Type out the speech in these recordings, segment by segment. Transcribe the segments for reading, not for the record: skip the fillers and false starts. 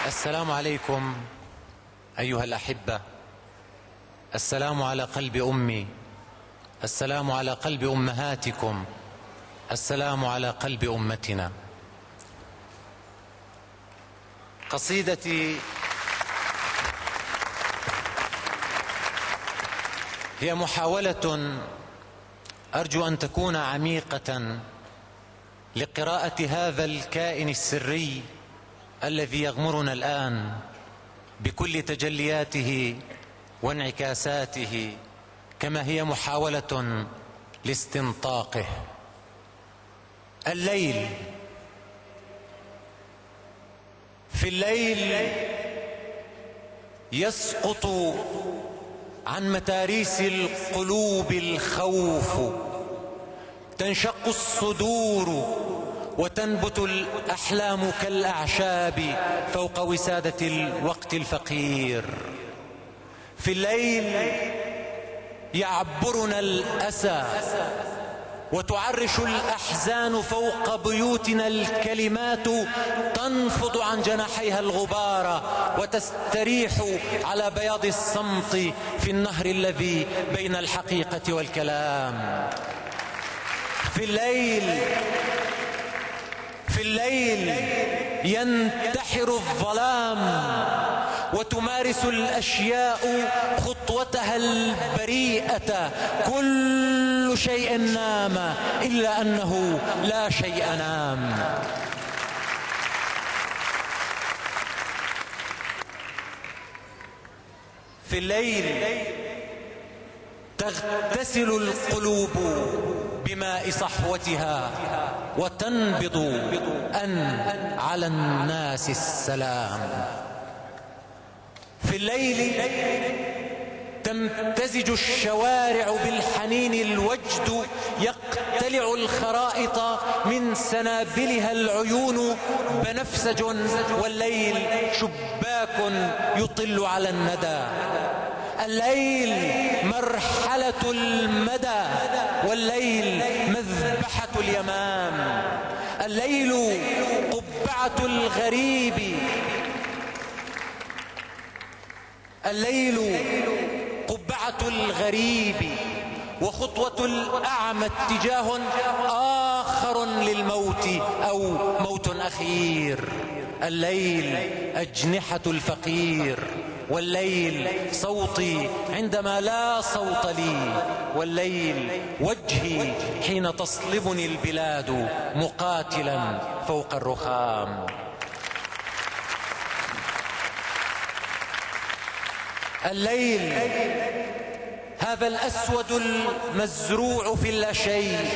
السلام عليكم أيها الأحبة. السلام على قلب أمي، السلام على قلب أمهاتكم، السلام على قلب أمتنا. قصيدتي هي محاولة أرجو أن تكون عميقة لقراءة هذا الكائن السري الذي يغمرنا الآن بكل تجلياته وانعكاساته، كما هي محاولة لاستنطاقه. الليل، في الليل يسقط عن متاريس القلوب الخوف، تنشق الصدور وتنبت الأحلام كالأعشاب فوق وسادة الوقت الفقير. في الليل يعبرنا الأسى وتعرش الأحزان فوق بيوتنا، الكلمات تنفض عن جناحيها الغبار وتستريح على بياض الصمت في النهر الذي بين الحقيقة والكلام. في الليل ينتحر الظلام وتمارس الأشياء خطوتها البريئة، كل شيء نام إلا أنه لا شيء نام. في الليل تغتسل القلوب بماء صحوتها وتنبض أن على الناس السلام. في الليل تمتزج الشوارع بالحنين، الوجد يقتلع الخرائط من سنابلها العيون بنفسج، والليل شباك يطل على الندى. الليل مرحلة المدى والليل مذبحة اليمام. الليل قبعة الغريب، الليل قبعة الغريب وخطوة الأعمى اتجاه آخر للموت أو موت أخير. الليل أجنحة الفقير، والليل صوتي عندما لا صوت لي، والليل وجهي حين تصلبني البلاد مقاتلا فوق الرخام. الليل هذا الأسود المزروع في اللاشيء،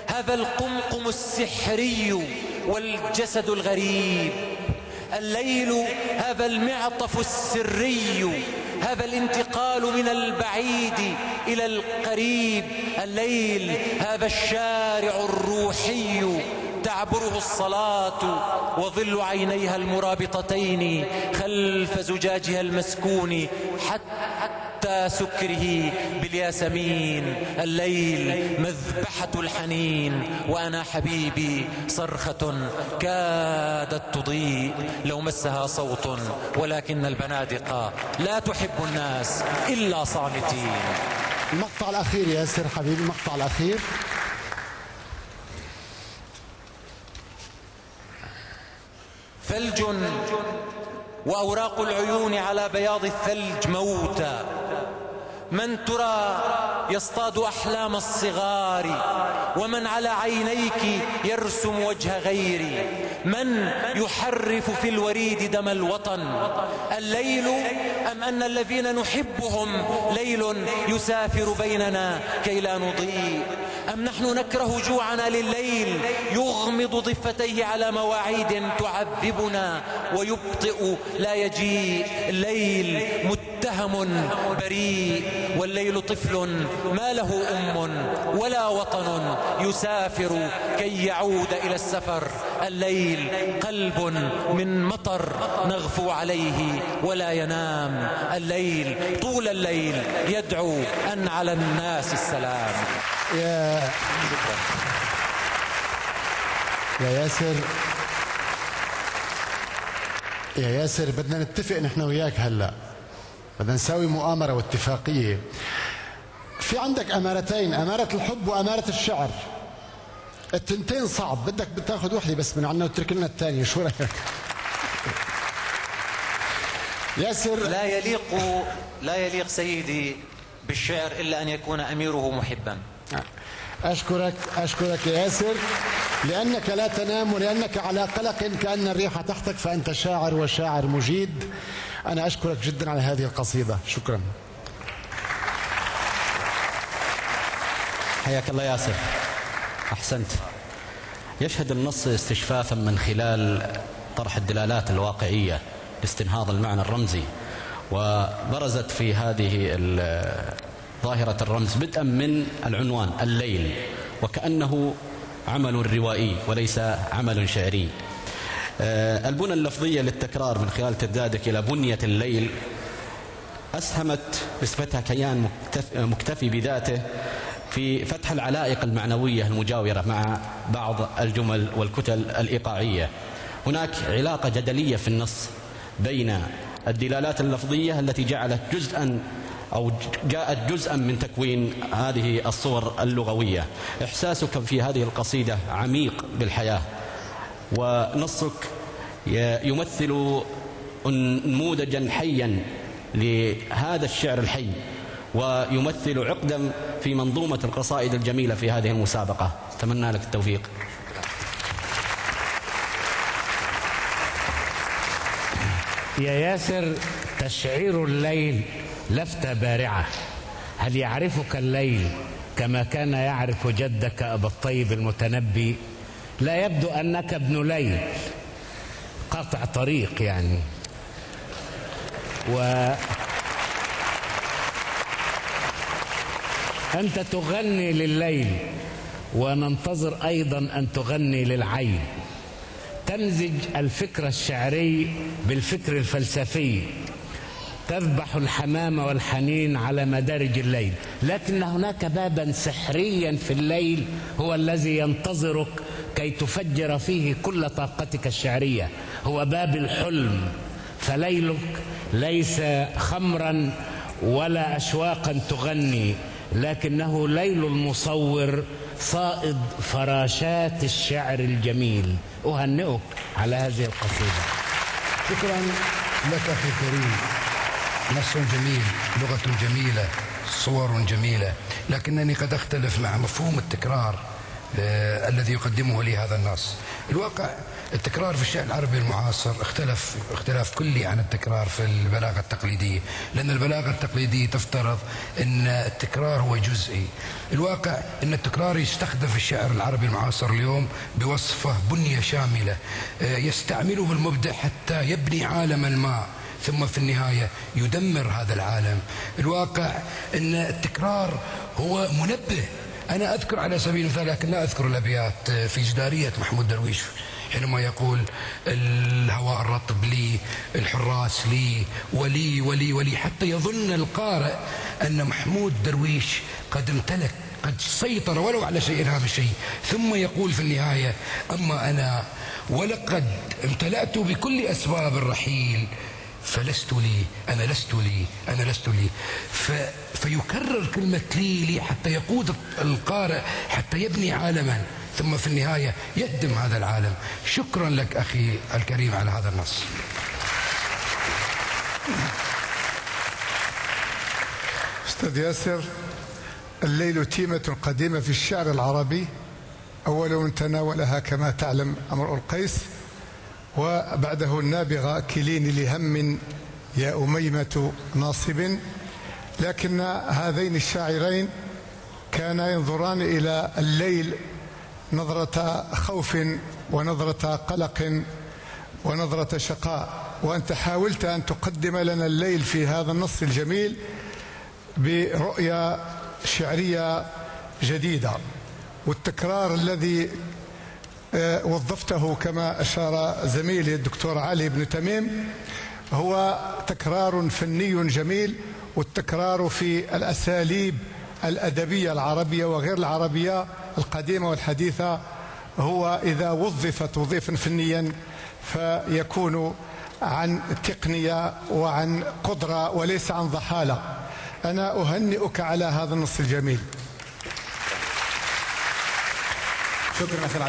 هذا القمقم السحري والجسد الغريب. الليل هذا المعطف السري، هذا الانتقال من البعيد إلى القريب. الليل هذا الشارع الروحي تعبره الصلاة وظل عينيها المرابطتين خلف زجاجها المسكون حتى سكره بالياسمين. الليل مذبحة الحنين، وأنا حبيبي صرخة كادت تضيء لو مسها صوت، ولكن البنادق لا تحب الناس إلا صامتين. المقطع الأخير ياسر حبيبي، المقطع الأخير. ثلج وأوراق العيون على بياض الثلج موتى، من ترى يصطاد أحلام الصغار، ومن على عينيك يرسم وجه غيري، من يحرف في الوريد دم الوطن. الليل أم أن الذين نحبهم ليل يسافر بيننا كي لا نضيء، أم نحن نكره جوعنا لليل يغمض ضفتيه على مواعيد تعذبنا ويبطئ لا يجيء. الليل متهم بريء، والليل طفل ما له أم ولا وطن يسافر كي يعود إلى السفر. الليل قلب من مطر نغفو عليه ولا ينام. الليل طول الليل يدعو أن على الناس السلام. يا ياسر يا ياسر بدنا نتفق نحن وياك هلا، بدنا نساوي مؤامرة واتفاقية. في عندك أمارتين، أمارة الحب وأمارة الشعر. التنتين صعب، بدك بتاخذ وحدة بس من عنا وترك لنا الثانية، شو رأيك؟ ياسر لا يليق سيدي بالشعر إلا أن يكون أميره محبا. أشكرك يا ياسر، لأنك لا تنام ولأنك على قلق كأن الريح تحتك، فأنت شاعر وشاعر مجيد. أنا أشكرك جدا على هذه القصيدة، شكرا. حياك الله ياسر، أحسنت. يشهد النص استشفافا من خلال طرح الدلالات الواقعية لاستنهاض المعنى الرمزي، وبرزت في هذه ظاهرة الرمز بدءا من العنوان الليل، وكأنه عمل روائي وليس عمل شعري. البنى اللفظية للتكرار من خلال تردادك إلى بنية الليل أسهمت بصفتها كيان مكتفي بذاته في فتح العلائق المعنوية المجاورة مع بعض الجمل والكتل الإيقاعية. هناك علاقة جدلية في النص بين الدلالات اللفظية التي جاءت جزءا من تكوين هذه الصور اللغوية. إحساسك في هذه القصيدة عميق بالحياة، ونصك يمثل نموذجا حيا لهذا الشعر الحي، ويمثل عقدا في منظومة القصائد الجميلة في هذه المسابقة. أتمنى لك التوفيق. يا ياسر، تشعير الليل لفتة بارعة. هل يعرفك الليل كما كان يعرف جدك أبا الطيب المتنبي؟ لا يبدو أنك ابن ليل، قاطع طريق يعني. أنت تغني لليل، وننتظر أيضا أن تغني للعين. تمزج الفكر الشعري بالفكر الفلسفي، تذبح الحمام والحنين على مدارج الليل، لكن هناك بابا سحريا في الليل هو الذي ينتظرك كي تفجر فيه كل طاقتك الشعرية، هو باب الحلم. فليلك ليس خمرا ولا أشواقا تغني، لكنه ليل المصور صائد فراشات الشعر الجميل. أهنئك على هذه القصيدة. شكرا لك أخي الكريم، نص جميل، لغة جميلة، صور جميلة، لكنني قد أختلف مع مفهوم التكرار الذي يقدمه لي هذا النص. الواقع التكرار في الشعر العربي المعاصر اختلاف كلي عن التكرار في البلاغة التقليدية، لأن البلاغة التقليدية تفترض أن التكرار هو جزئي. الواقع أن التكرار يستخدم في الشعر العربي المعاصر اليوم بوصفه بنية شاملة، يستعمله المبدع حتى يبني عالم الماء ثم في النهاية يدمر هذا العالم. الواقع أن التكرار هو منبه. أنا أذكر على سبيل المثال، لكن لا أذكر الأبيات، في جدارية محمود درويش حينما يقول الهواء الرطب لي، الحراس لي، ولي ولي ولي، حتى يظن القارئ أن محمود درويش قد امتلك، قد سيطر ولو على شيء هذا الشيء، ثم يقول في النهاية: أما أنا ولقد امتلأت بكل أسباب الرحيل فلست لي، أنا لست لي، أنا لست لي. فيكرر كلمة لي حتى يقود القارئ حتى يبني عالما، ثم في النهاية يهدم هذا العالم. شكرا لك أخي الكريم على هذا النص. أستاذ ياسر، الليل تيمة قديمة في الشعر العربي، أول من تناولها كما تعلم امرؤ القيس، وبعده النابغة كليني لهم يا أميمة ناصب. لكن هذين الشاعرين كانا ينظران إلى الليل نظرة خوف ونظرة قلق ونظرة شقاء، وأنت حاولت أن تقدم لنا الليل في هذا النص الجميل برؤية شعرية جديدة. والتكرار الذي وظفته كما أشار زميلي الدكتور علي بن تميم هو تكرار فني جميل، والتكرار في الأساليب الأدبية العربية وغير العربية القديمة والحديثة هو إذا وظف توظيفا فنيا فيكون عن تقنية وعن قدرة وليس عن ضحالة. أنا أهنئك على هذا النص الجميل. شكرا أخي العزيز.